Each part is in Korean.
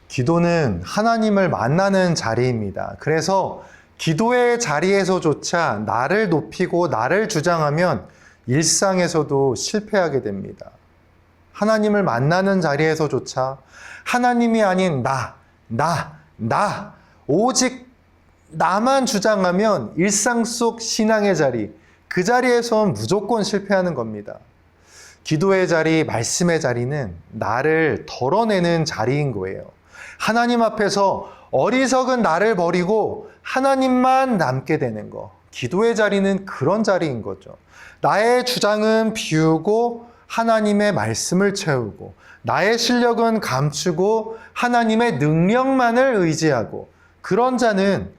기도는 하나님을 만나는 자리입니다. 그래서 기도의 자리에서조차 나를 높이고 나를 주장하면 일상에서도 실패하게 됩니다. 하나님을 만나는 자리에서조차 하나님이 아닌 나, 오직 나만 주장하면 일상 속 신앙의 자리, 그 자리에선 무조건 실패하는 겁니다. 기도의 자리, 말씀의 자리는 나를 덜어내는 자리인 거예요. 하나님 앞에서 어리석은 나를 버리고 하나님만 남게 되는 거. 기도의 자리는 그런 자리인 거죠. 나의 주장은 비우고 하나님의 말씀을 채우고, 나의 실력은 감추고 하나님의 능력만을 의지하고, 그런 자는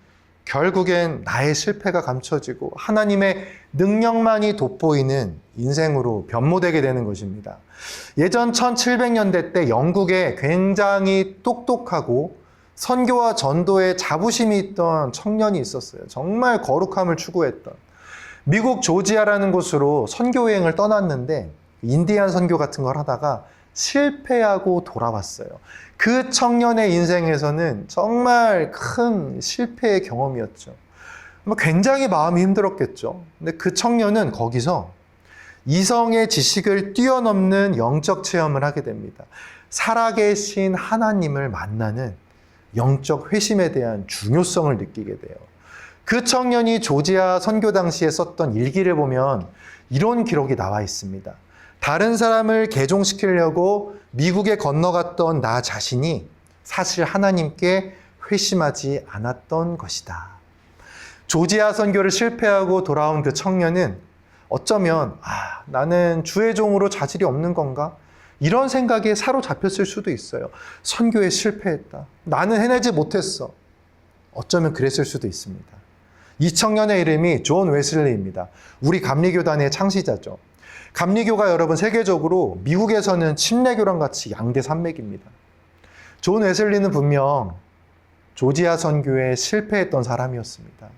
결국엔 나의 실패가 감춰지고 하나님의 능력만이 돋보이는 인생으로 변모되게 되는 것입니다. 예전 1700년대 때 영국에 굉장히 똑똑하고 선교와 전도에 자부심이 있던 청년이 있었어요. 정말 거룩함을 추구했던. 미국 조지아라는 곳으로 선교 여행을 떠났는데 인디안 선교 같은 걸 하다가 실패하고 돌아왔어요. 그 청년의 인생에서는 정말 큰 실패의 경험이었죠. 굉장히 마음이 힘들었겠죠. 근데 그 청년은 거기서 이성의 지식을 뛰어넘는 영적 체험을 하게 됩니다. 살아계신 하나님을 만나는 영적 회심에 대한 중요성을 느끼게 돼요. 그 청년이 조지아 선교 당시에 썼던 일기를 보면 이런 기록이 나와 있습니다. 다른 사람을 개종시키려고 미국에 건너갔던 나 자신이 사실 하나님께 회심하지 않았던 것이다. 조지아 선교를 실패하고 돌아온 그 청년은 어쩌면 나는 주의 종으로 자질이 없는 건가? 이런 생각에 사로잡혔을 수도 있어요. 선교에 실패했다. 나는 해내지 못했어. 어쩌면 그랬을 수도 있습니다. 이 청년의 이름이 존 웨슬리입니다. 우리 감리교단의 창시자죠. 감리교가 여러분 세계적으로 미국에서는 침례교랑 같이 양대 산맥입니다. 존 웨슬리는 분명 조지아 선교에 실패했던 사람이었습니다.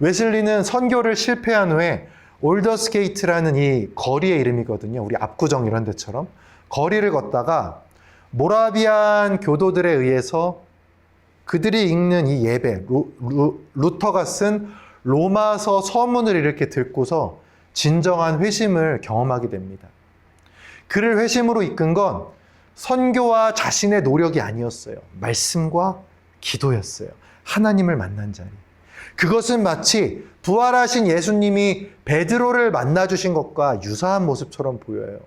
웨슬리는 선교를 실패한 후에 올더스 게이트라는 이 거리의 이름이거든요. 우리 압구정 이런 데처럼. 거리를 걷다가 모라비안 교도들에 의해서 그들이 읽는 이 예배, 루터가 쓴 로마서 서문을 이렇게 듣고서 진정한 회심을 경험하게 됩니다. 그를 회심으로 이끈 건 선교와 자신의 노력이 아니었어요. 말씀과 기도였어요. 하나님을 만난 자리. 그것은 마치 부활하신 예수님이 베드로를 만나주신 것과 유사한 모습처럼 보여요.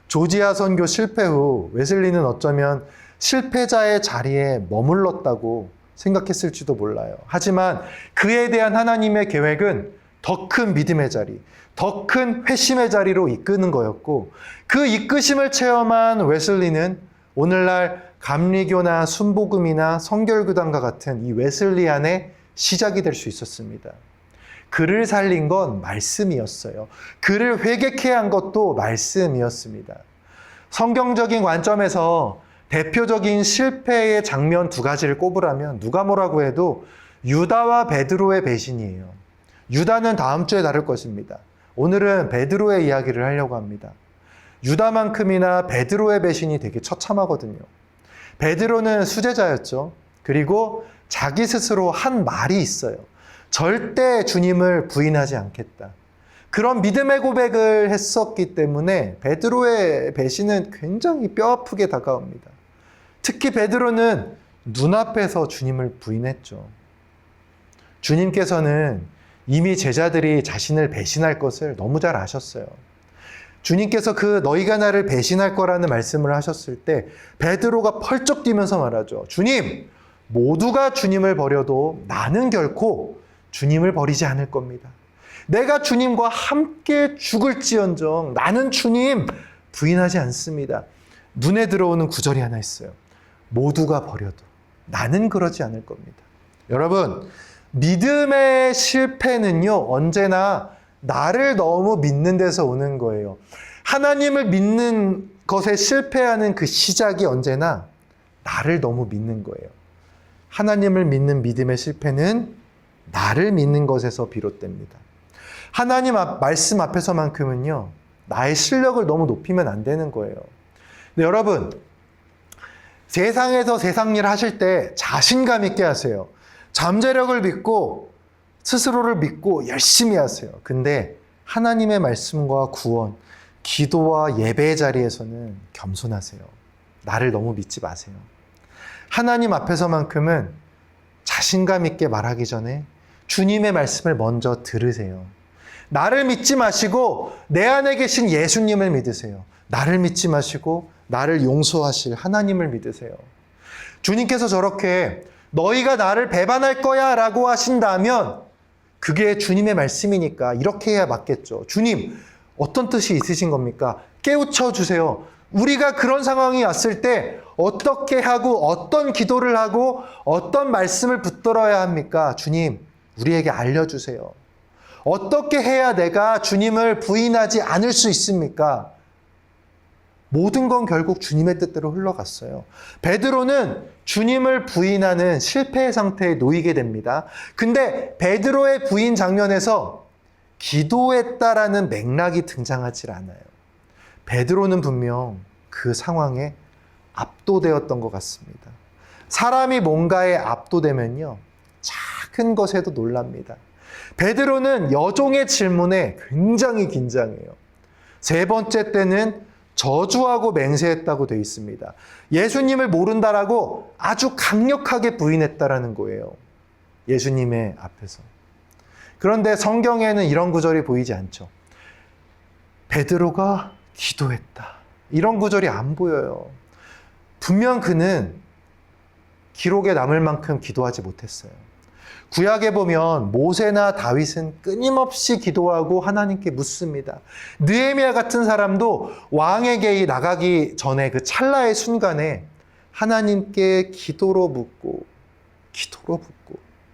조지아 선교 실패 후 웨슬리는 어쩌면 실패자의 자리에 머물렀다고 생각했을지도 몰라요. 하지만 그에 대한 하나님의 계획은 더 큰 믿음의 자리, 더 큰 회심의 자리로 이끄는 거였고, 그 이끄심을 체험한 웨슬리는 오늘날 감리교나 순복음이나 성결교단과 같은 이 웨슬리안의 시작이 될 수 있었습니다. 그를 살린 건 말씀이었어요. 그를 회개케 한 것도 말씀이었습니다. 성경적인 관점에서 대표적인 실패의 장면 두 가지를 꼽으라면 누가 뭐라고 해도 유다와 베드로의 배신이에요. 유다는 다음 주에 다룰 것입니다. 오늘은 베드로의 이야기를 하려고 합니다. 유다만큼이나 베드로의 배신이 되게 처참하거든요. 베드로는 수제자였죠. 그리고 자기 스스로 한 말이 있어요. 절대 주님을 부인하지 않겠다. 그런 믿음의 고백을 했었기 때문에 베드로의 배신은 굉장히 뼈아프게 다가옵니다. 특히 베드로는 눈앞에서 주님을 부인했죠. 주님께서는 이미 제자들이 자신을 배신할 것을 너무 잘 아셨어요. 주님께서 너희가 나를 배신할 거라는 말씀을 하셨을 때 베드로가 펄쩍 뛰면서 말하죠. 주님, 모두가 주님을 버려도 나는 결코 주님을 버리지 않을 겁니다. 내가 주님과 함께 죽을지언정 나는 주님 부인하지 않습니다. 눈에 들어오는 구절이 하나 있어요. 모두가 버려도 나는 그러지 않을 겁니다. 여러분, 믿음의 실패는요, 언제나 나를 너무 믿는 데서 오는 거예요. 하나님을 믿는 것에 실패하는 그 시작이 언제나 나를 너무 믿는 거예요. 하나님을 믿는 믿음의 실패는 나를 믿는 것에서 비롯됩니다. 하나님 말씀 앞에서만큼은요, 나의 실력을 너무 높이면 안 되는 거예요. 근데 여러분, 세상에서 세상 일 하실 때 자신감 있게 하세요. 잠재력을 믿고 스스로를 믿고 열심히 하세요. 근데 하나님의 말씀과 구원, 기도와 예배의 자리에서는 겸손하세요. 나를 너무 믿지 마세요. 하나님 앞에서만큼은 자신감 있게 말하기 전에 주님의 말씀을 먼저 들으세요. 나를 믿지 마시고 내 안에 계신 예수님을 믿으세요. 나를 믿지 마시고 나를 용서하실 하나님을 믿으세요. 주님께서 저렇게 너희가 나를 배반할 거야 라고 하신다면 그게 주님의 말씀이니까 이렇게 해야 맞겠죠. 주님, 어떤 뜻이 있으신 겁니까? 깨우쳐 주세요. 우리가 그런 상황이 왔을 때 어떻게 하고 어떤 기도를 하고 어떤 말씀을 붙들어야 합니까? 주님, 우리에게 알려주세요. 어떻게 해야 내가 주님을 부인하지 않을 수 있습니까? 모든 건 결국 주님의 뜻대로 흘러갔어요. 베드로는 주님을 부인하는 실패의 상태에 놓이게 됩니다. 근데 베드로의 부인 장면에서 기도했다라는 맥락이 등장하지 않아요. 베드로는 분명 그 상황에 압도되었던 것 같습니다. 사람이 뭔가에 압도되면요, 작은 것에도 놀랍니다. 베드로는 여종의 질문에 굉장히 긴장해요. 세 번째 때는 저주하고 맹세했다고 되어 있습니다. 예수님을 모른다라고 아주 강력하게 부인했다라는 거예요. 예수님의 앞에서. 그런데 성경에는 이런 구절이 보이지 않죠. 베드로가 기도했다. 이런 구절이 안 보여요. 분명 그는 기록에 남을 만큼 기도하지 못했어요. 구약에 보면 모세나 다윗은 끊임없이 기도하고 하나님께 묻습니다. 느헤미야 같은 사람도 왕에게 나가기 전에 그 찰나의 순간에 하나님께 기도로 묻고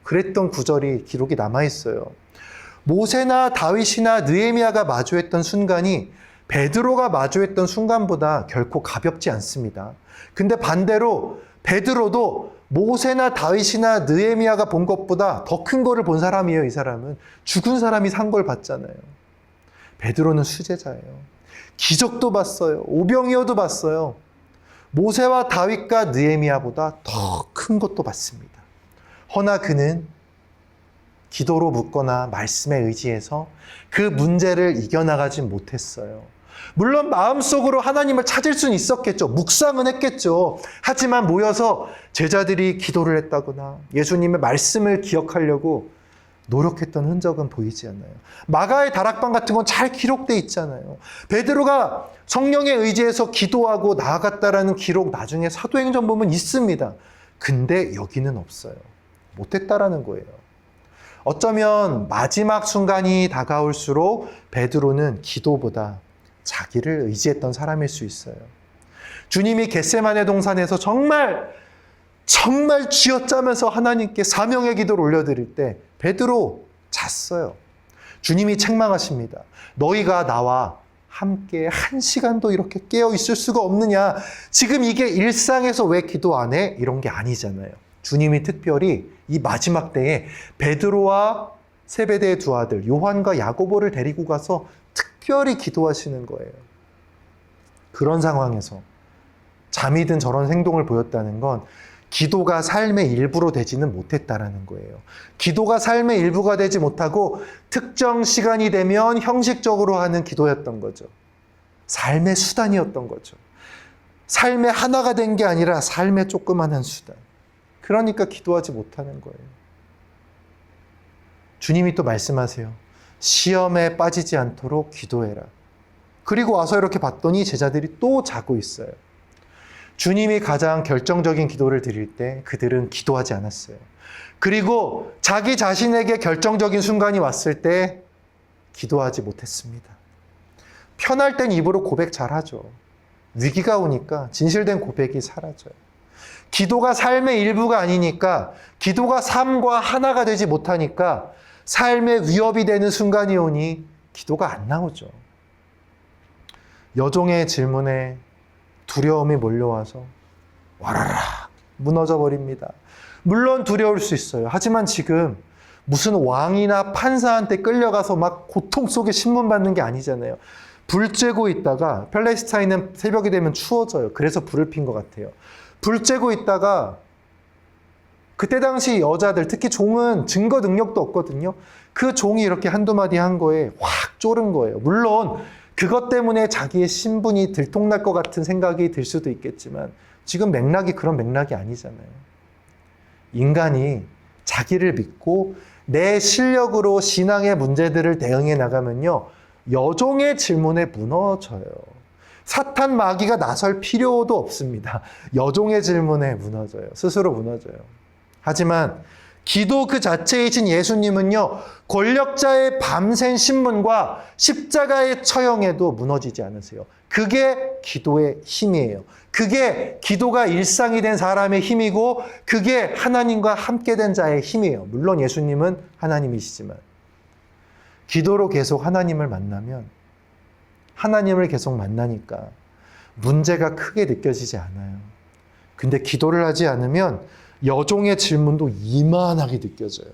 그랬던 구절이 기록이 남아있어요. 모세나 다윗이나 느헤미야가 마주했던 순간이 베드로가 마주했던 순간보다 결코 가볍지 않습니다. 근데 반대로 베드로도 모세나 다윗이나 느헤미야가 본 것보다 더 큰 거를 본 사람이에요. 이 사람은 죽은 사람이 산 걸 봤잖아요. 베드로는 수제자예요. 기적도 봤어요. 오병이어도 봤어요. 모세와 다윗과 느헤미야보다 더 큰 것도 봤습니다. 허나 그는 기도로 묻거나 말씀에 의지해서 그 문제를 이겨나가지 못했어요. 물론 마음속으로 하나님을 찾을 수는 있었겠죠. 묵상은 했겠죠. 하지만 모여서 제자들이 기도를 했다거나 예수님의 말씀을 기억하려고 노력했던 흔적은 보이지 않아요. 마가의 다락방 같은 건 잘 기록돼 있잖아요. 베드로가 성령에 의지해서 기도하고 나아갔다라는 기록 나중에 사도행전 보면 있습니다. 근데 여기는 없어요. 못했다라는 거예요. 어쩌면 마지막 순간이 다가올수록 베드로는 기도보다 자기를 의지했던 사람일 수 있어요. 주님이 겟세마네 동산에서 정말 쥐어짜면서 하나님께 사명의 기도를 올려드릴 때 베드로 잤어요. 주님이 책망하십니다. 너희가 나와 함께 1시간도 이렇게 깨어 있을 수가 없느냐? 지금 이게 일상에서 왜 기도 안 해? 이런 게 아니잖아요. 주님이 특별히 이 마지막 때에 베드로와 세베대의 두 아들 요한과 야고보를 데리고 가서 특별히 기도하시는 거예요. 그런 상황에서 잠이 든 저런 행동을 보였다는 건 기도가 삶의 일부로 되지는 못했다라는 거예요. 기도가 삶의 일부가 되지 못하고 특정 시간이 되면 형식적으로 하는 기도였던 거죠. 삶의 수단이었던 거죠. 삶의 하나가 된 게 아니라 삶의 조그만한 수단. 그러니까 기도하지 못하는 거예요. 주님이 또 말씀하세요. 시험에 빠지지 않도록 기도해라. 그리고 와서 이렇게 봤더니 제자들이 또 자고 있어요. 주님이 가장 결정적인 기도를 드릴 때 그들은 기도하지 않았어요. 그리고 자기 자신에게 결정적인 순간이 왔을 때 기도하지 못했습니다. 편할 땐 입으로 고백 잘하죠. 위기가 오니까 진실된 고백이 사라져요. 기도가 삶의 일부가 아니니까, 기도가 삶과 하나가 되지 못하니까 삶의 위협이 되는 순간이 오니 기도가 안 나오죠. 여종의 질문에 두려움이 몰려와서 와라라 무너져 버립니다. 물론 두려울 수 있어요. 하지만 지금 무슨 왕이나 판사한테 끌려가서 막 고통 속에 신문받는 게 아니잖아요. 불 쬐고 있다가, 팔레스타인은 새벽이 되면 추워져요. 그래서 불을 핀 것 같아요. 불 쬐고 있다가 그때 당시 여자들, 특히 종은 증거 능력도 없거든요. 그 종이 이렇게 한두 마디 한 거에 확 쫄은 거예요. 물론 그것 때문에 자기의 신분이 들통날 것 같은 생각이 들 수도 있겠지만 지금 맥락이 그런 맥락이 아니잖아요. 인간이 자기를 믿고 내 실력으로 신앙의 문제들을 대응해 나가면요, 여종의 질문에 무너져요. 사탄 마귀가 나설 필요도 없습니다. 여종의 질문에 무너져요. 스스로 무너져요. 하지만 기도 그 자체이신 예수님은요, 권력자의 밤샘 신문과 십자가의 처형에도 무너지지 않으세요. 그게 기도의 힘이에요. 그게 기도가 일상이 된 사람의 힘이고 그게 하나님과 함께 된 자의 힘이에요. 물론 예수님은 하나님이시지만 기도로 계속 하나님을 만나면, 하나님을 계속 만나니까 문제가 크게 느껴지지 않아요. 근데 기도를 하지 않으면 여종의 질문도 이만하게 느껴져요.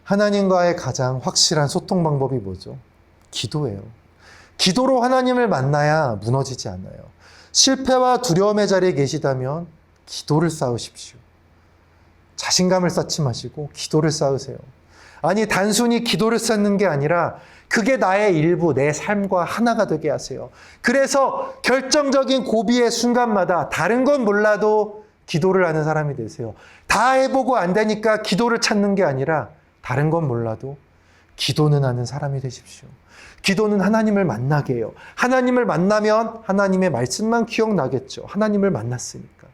하나님과의 가장 확실한 소통 방법이 뭐죠? 기도예요. 기도로 하나님을 만나야 무너지지 않아요. 실패와 두려움의 자리에 계시다면 기도를 쌓으십시오. 자신감을 쌓지 마시고 기도를 쌓으세요. 아니, 단순히 기도를 쌓는 게 아니라 그게 나의 일부, 내 삶과 하나가 되게 하세요. 그래서 결정적인 고비의 순간마다 다른 건 몰라도 기도를 하는 사람이 되세요. 다 해보고 안 되니까 기도를 찾는 게 아니라 다른 건 몰라도 기도는 하는 사람이 되십시오. 기도는 하나님을 만나게 해요. 하나님을 만나면 하나님의 말씀만 기억나겠죠. 하나님을 만났으니까.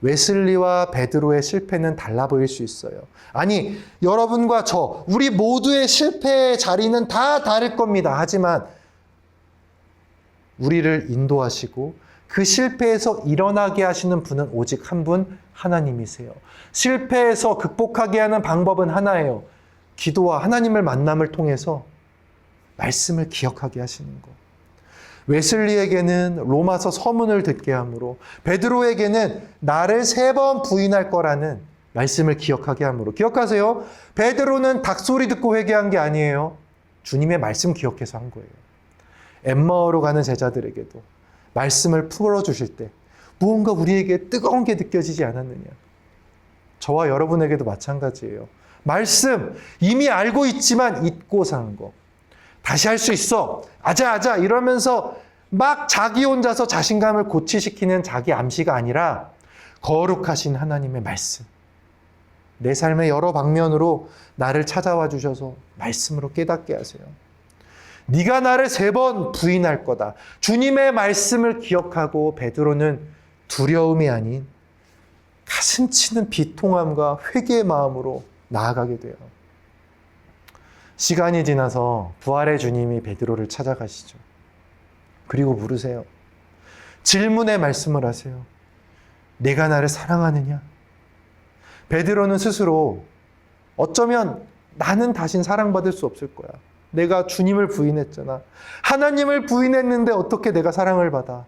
웨슬리와 베드로의 실패는 달라 보일 수 있어요. 아니, 여러분과 저, 우리 모두의 실패의 자리는 다 다를 겁니다. 하지만 우리를 인도하시고 그 실패에서 일어나게 하시는 분은 오직 한 분, 하나님이세요. 실패에서 극복하게 하는 방법은 하나예요. 기도와 하나님을 만남을 통해서 말씀을 기억하게 하시는 것. 웨슬리에게는 로마서 서문을 듣게 함으로, 베드로에게는 나를 3번 부인할 거라는 말씀을 기억하게 함으로. 기억하세요. 베드로는 닭소리 듣고 회개한 게 아니에요. 주님의 말씀 기억해서 한 거예요. 엠마오로 가는 제자들에게도 말씀을 풀어주실 때 무언가 우리에게 뜨거운 게 느껴지지 않았느냐. 저와 여러분에게도 마찬가지예요. 말씀 이미 알고 있지만 잊고 산 거. 다시 할 수 있어. 아자 이러면서 막 자기 혼자서 자신감을 고취시키는 자기 암시가 아니라 거룩하신 하나님의 말씀. 내 삶의 여러 방면으로 나를 찾아와 주셔서 말씀으로 깨닫게 하세요. 네가 나를 3번 부인할 거다. 주님의 말씀을 기억하고 베드로는 두려움이 아닌 가슴 치는 비통함과 회개의 마음으로 나아가게 돼요. 시간이 지나서 부활의 주님이 베드로를 찾아가시죠. 그리고 물으세요. 질문의 말씀을 하세요. 내가 나를 사랑하느냐? 베드로는 스스로 어쩌면 나는 다신 사랑받을 수 없을 거야. 내가 주님을 부인했잖아. 하나님을 부인했는데 어떻게 내가 사랑을 받아?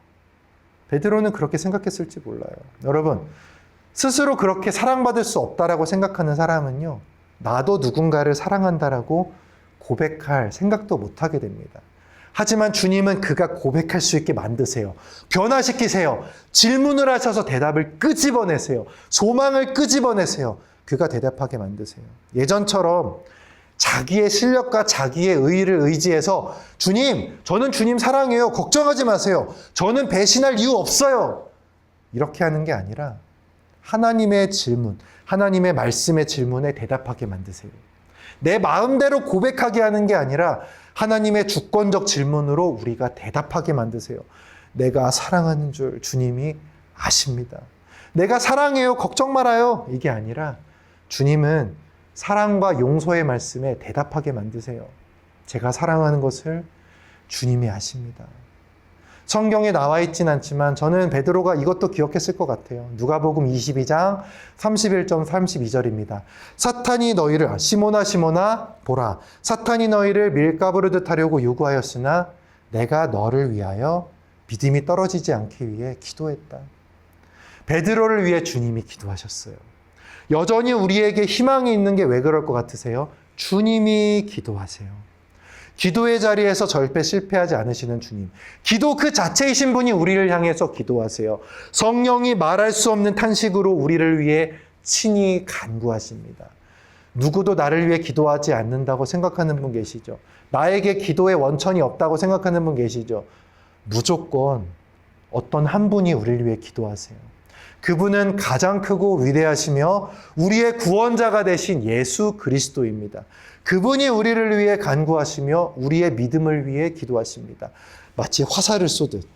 베드로는 그렇게 생각했을지 몰라요. 여러분, 스스로 그렇게 사랑받을 수 없다라고 생각하는 사람은요, 나도 누군가를 사랑한다라고 고백할 생각도 못하게 됩니다. 하지만 주님은 그가 고백할 수 있게 만드세요. 변화시키세요. 질문을 하셔서 대답을 끄집어내세요. 소망을 끄집어내세요. 그가 대답하게 만드세요. 예전처럼 자기의 실력과 자기의 의의를 의지해서 주님, 저는 주님 사랑해요. 걱정하지 마세요. 저는 배신할 이유 없어요. 이렇게 하는 게 아니라 하나님의 질문, 하나님의 말씀의 질문에 대답하게 만드세요. 내 마음대로 고백하게 하는 게 아니라 하나님의 주권적 질문으로 우리가 대답하게 만드세요. 내가 사랑하는 줄 주님이 아십니다. 내가 사랑해요. 걱정 말아요. 이게 아니라 주님은 사랑과 용서의 말씀에 대답하게 만드세요. 제가 사랑하는 것을 주님이 아십니다. 성경에 나와 있진 않지만 저는 베드로가 이것도 기억했을 것 같아요. 누가복음 22장 31절 32절입니다. 사탄이 너희를 시몬아 시몬아 보라, 사탄이 너희를 밀가부르듯 하려고 요구하였으나 내가 너를 위하여 믿음이 떨어지지 않기 위해 기도했다. 베드로를 위해 주님이 기도하셨어요. 여전히 우리에게 희망이 있는 게 왜 그럴 것 같으세요? 주님이 기도하세요. 기도의 자리에서 절대 실패하지 않으시는 주님. 기도 그 자체이신 분이 우리를 향해서 기도하세요. 성령이 말할 수 없는 탄식으로 우리를 위해 친히 간구하십니다. 누구도 나를 위해 기도하지 않는다고 생각하는 분 계시죠? 나에게 기도의 원천이 없다고 생각하는 분 계시죠? 무조건 어떤 한 분이 우리를 위해 기도하세요. 그분은 가장 크고 위대하시며 우리의 구원자가 되신 예수 그리스도입니다. 그분이 우리를 위해 간구하시며 우리의 믿음을 위해 기도하십니다. 마치 화살을 쏘듯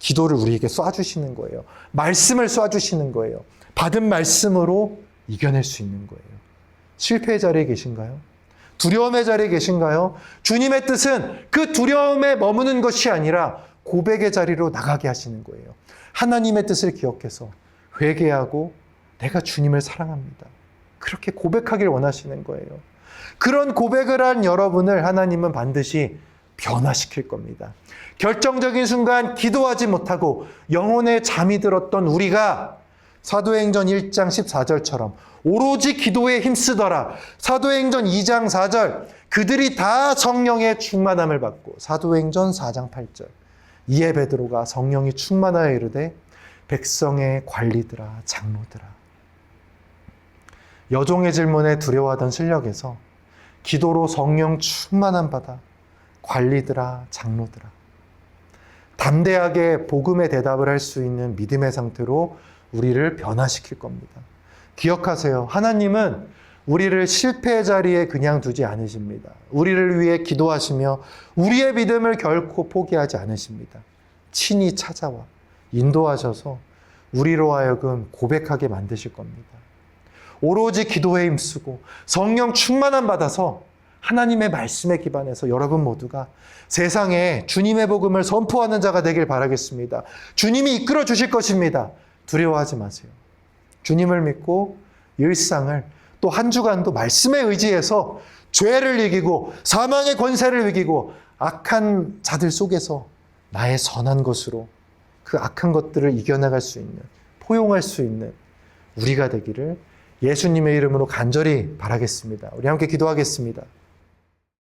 기도를 우리에게 쏴주시는 거예요. 말씀을 쏴주시는 거예요. 받은 말씀으로 이겨낼 수 있는 거예요. 실패의 자리에 계신가요? 두려움의 자리에 계신가요? 주님의 뜻은 그 두려움에 머무는 것이 아니라 고백의 자리로 나가게 하시는 거예요. 하나님의 뜻을 기억해서 회개하고 내가 주님을 사랑합니다. 그렇게 고백하길 원하시는 거예요. 그런 고백을 한 여러분을 하나님은 반드시 변화시킬 겁니다. 결정적인 순간 기도하지 못하고 영혼에 잠이 들었던 우리가 사도행전 1장 14절처럼 오로지 기도에 힘쓰더라. 사도행전 2장 4절 그들이 다 성령의 충만함을 받고 사도행전 4장 8절 이에 베드로가 성령이 충만하여 이르되 백성의 관리들아 장로들아. 여종의 질문에 두려워하던 실력에서 기도로 성령 충만함 받아 관리들아 장로들아. 담대하게 복음의 대답을 할 수 있는 믿음의 상태로 우리를 변화시킬 겁니다. 기억하세요. 하나님은 우리를 실패의 자리에 그냥 두지 않으십니다. 우리를 위해 기도하시며 우리의 믿음을 결코 포기하지 않으십니다. 친히 찾아와 인도하셔서 우리로 하여금 고백하게 만드실 겁니다. 오로지 기도에 힘쓰고 성령 충만함 받아서 하나님의 말씀에 기반해서 여러분 모두가 세상에 주님의 복음을 선포하는 자가 되길 바라겠습니다. 주님이 이끌어 주실 것입니다. 두려워하지 마세요. 주님을 믿고 일상을 또 한 주간도 말씀에 의지해서 죄를 이기고 사망의 권세를 이기고 악한 자들 속에서 나의 선한 것으로 그 악한 것들을 이겨나갈 수 있는, 포용할 수 있는 우리가 되기를 예수님의 이름으로 간절히 바라겠습니다. 우리 함께 기도하겠습니다.